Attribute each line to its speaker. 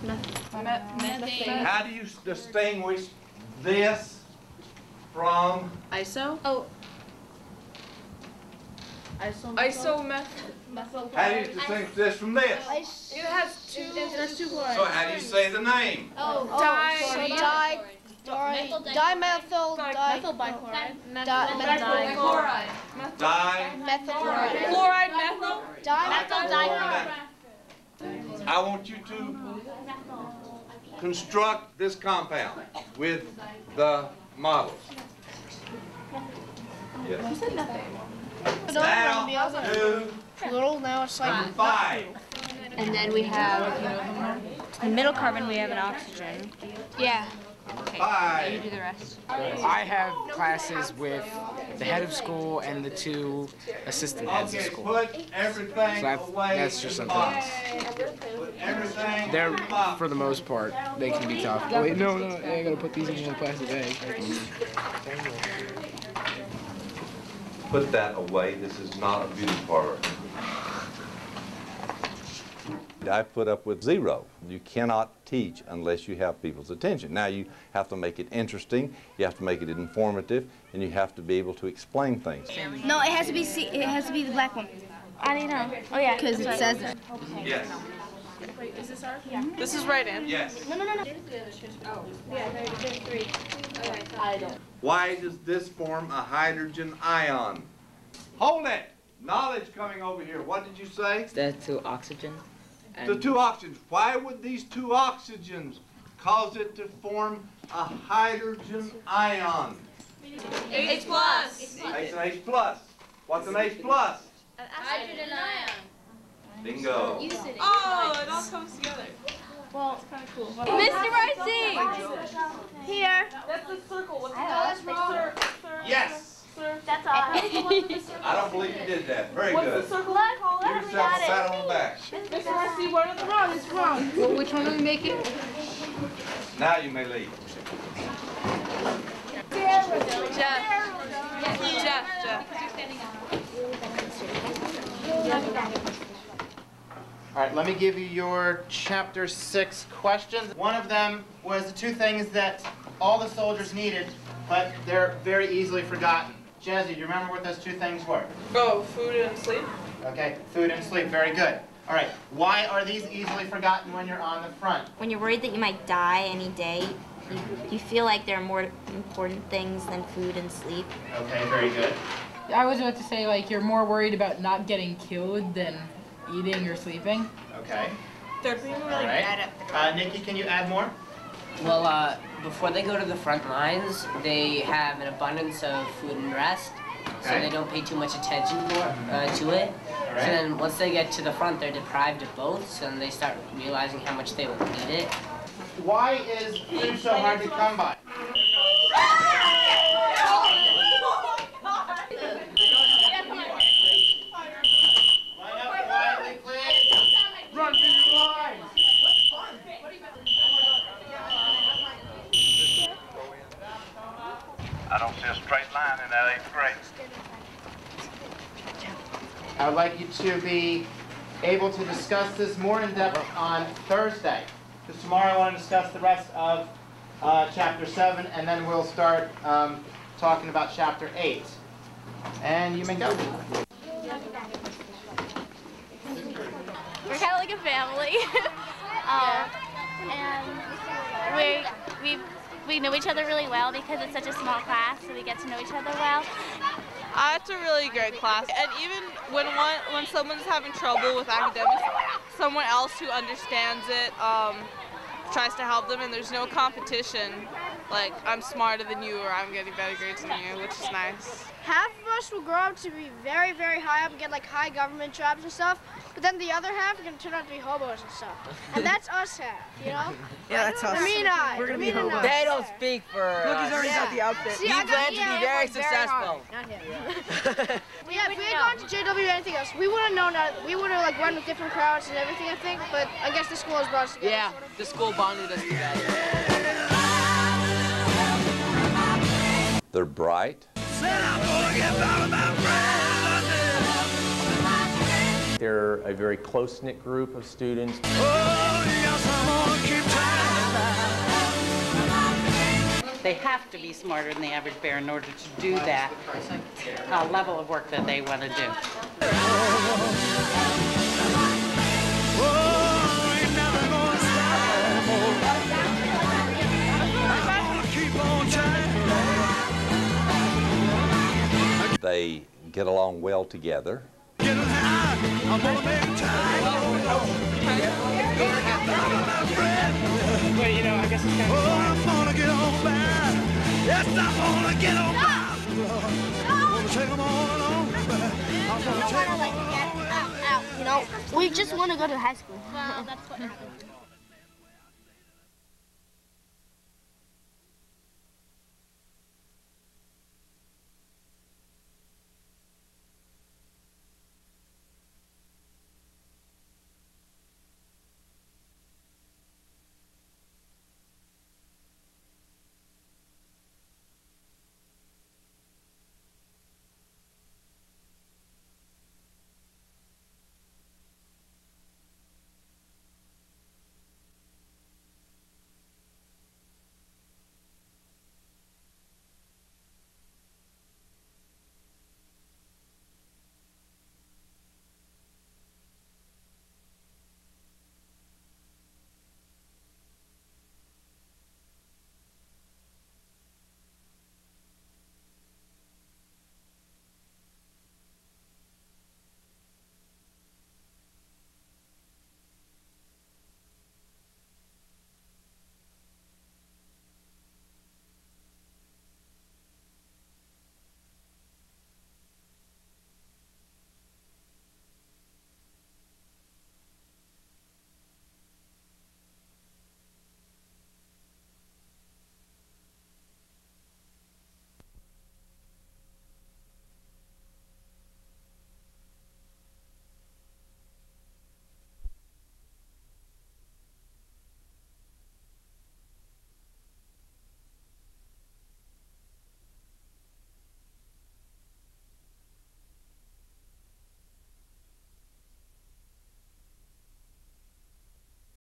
Speaker 1: Methane.
Speaker 2: How do you distinguish this from
Speaker 1: Iso?
Speaker 3: Oh.
Speaker 1: Isomethyl.
Speaker 2: How do you distinguish this from this?
Speaker 1: It has two.
Speaker 2: So how do you say the name?
Speaker 3: Dimethyl bichloride.
Speaker 1: Chloride, methyl.
Speaker 3: Dimethyl dichloride.
Speaker 2: I want you to construct this compound with the models. Yes. Now,
Speaker 3: Now it's like
Speaker 2: 5.
Speaker 4: And then we have the middle carbon, we have an oxygen.
Speaker 3: yeah.
Speaker 4: Okay,
Speaker 2: 5.
Speaker 4: you do the rest.
Speaker 5: I have classes with the head of school and the 2 assistant heads of
Speaker 2: Okay,
Speaker 5: school.
Speaker 2: put everything
Speaker 5: So
Speaker 2: away.
Speaker 5: that's just
Speaker 2: in
Speaker 5: something
Speaker 2: the box. Put everything
Speaker 5: They're,
Speaker 2: in the box.
Speaker 5: for the most part, they can be tough. Oh, wait, no, I gotta put these in one plastic bag.
Speaker 2: Put that away. This is not a beauty parlor. I put up with 0. You cannot teach unless you have people's attention. Now you have to make it interesting, you have to make it informative, and you have to be able to explain things.
Speaker 3: No, it has to be it has to be the black one.
Speaker 4: I don't know. Oh yeah.
Speaker 3: Because it says it.
Speaker 2: Yes.
Speaker 1: Wait, is this our? Yeah. This is right in.
Speaker 2: Yes.
Speaker 3: No.
Speaker 1: Oh. Yeah, there's 3. I don't.
Speaker 2: Why does this form a hydrogen ion? Hold it! Knowledge coming over here. What did you say?
Speaker 6: There's 2 oxygen.
Speaker 2: The 2 oxygens. Why would these 2 oxygens cause it to form a hydrogen ion?
Speaker 1: H plus.
Speaker 2: It's an H plus. What's an H plus?
Speaker 3: Hydrogen ion.
Speaker 2: Bingo.
Speaker 1: Oh, it all comes together.
Speaker 4: Well,
Speaker 1: It's kind of cool.
Speaker 4: Mr. Marcy!
Speaker 3: Here.
Speaker 1: That's the circle. What's that? Sir.
Speaker 2: Yes.
Speaker 3: That's all.
Speaker 2: I don't believe you did that. Very
Speaker 1: What's
Speaker 2: good.
Speaker 1: the circle called?
Speaker 2: Give yourself a pat on the back.
Speaker 1: Mr. Marcy, what are the wrong? It's wrong.
Speaker 4: Well, which one are we making?
Speaker 2: Now you may leave.
Speaker 1: Jeff.
Speaker 7: All right, let me give you your Chapter 6 questions. One of them was the 2 things that all the soldiers needed, but they're very easily forgotten. Jazzy, do you remember what those 2 things were?
Speaker 1: Oh, food and sleep.
Speaker 7: Okay, food and sleep, very good. All right, why are these easily forgotten when you're on the front?
Speaker 4: When you're worried that you might die any day, you feel like there are more important things than food and sleep.
Speaker 7: Okay, very good.
Speaker 8: I was about to say, like, you're more worried about not getting killed than eating or sleeping.
Speaker 7: Okay.
Speaker 1: They're being really
Speaker 7: All right.
Speaker 1: bad at
Speaker 7: Nikki, can you add more?
Speaker 6: Well, before they go to the front lines, they have an abundance of food and rest, so
Speaker 7: Okay.
Speaker 6: they don't pay too much attention to it.
Speaker 7: All
Speaker 6: So
Speaker 7: right.
Speaker 6: then once they get to the front, they're deprived of both, so then they start realizing how much they will need it.
Speaker 7: Why is food so hard to come by? Line up quietly, please. Run for your lives.
Speaker 2: I don't see a straight line in that 8th grade.
Speaker 7: I would like you to be able to discuss this more in depth on Thursday. Because tomorrow I want to discuss the rest of Chapter 7, and then we'll start talking about Chapter 8. And you may go.
Speaker 3: We're kind of like a family. And we know each other really well because it's such a small class, so we get to know each other well.
Speaker 1: It's a really great class, and even when someone's having trouble with academics, someone else who understands it tries to help them, and there's no competition. Like, I'm smarter than you, or I'm getting better grades than you, which is nice.
Speaker 9: Half of us will grow up to be very, very high up and get like high government jobs and stuff, but then the other half are going to turn out to be hobos and stuff. And that's us half, you know?
Speaker 10: Yeah, that's us.
Speaker 9: Me and I.
Speaker 10: We're going to be hobos.
Speaker 6: They don't speak for
Speaker 10: Look, he's already got the outfit.
Speaker 9: See,
Speaker 6: He plans to be very successful.
Speaker 9: Not him. Yeah, if we had gone to JW or anything else, we would have known that. We would have like run with different crowds and everything, I think, but I guess the school has brought us together.
Speaker 6: Yeah,
Speaker 9: sort of.
Speaker 6: the school bonded us together.
Speaker 2: They're bright.
Speaker 11: They're a very close-knit group of students.
Speaker 10: Oh, yes, I'm gonna keep
Speaker 11: they have to be smarter than the average bear in order to do that level of work that they want to do.
Speaker 2: They get along well together.
Speaker 12: Well, you know, I guess it's kind of I'm gonna get on back. Yes, I'm gonna get on back. I'm gonna take them all along. I'm gonna take them all along.
Speaker 9: You know, we just want to go to high school.
Speaker 3: Well, that's what happens.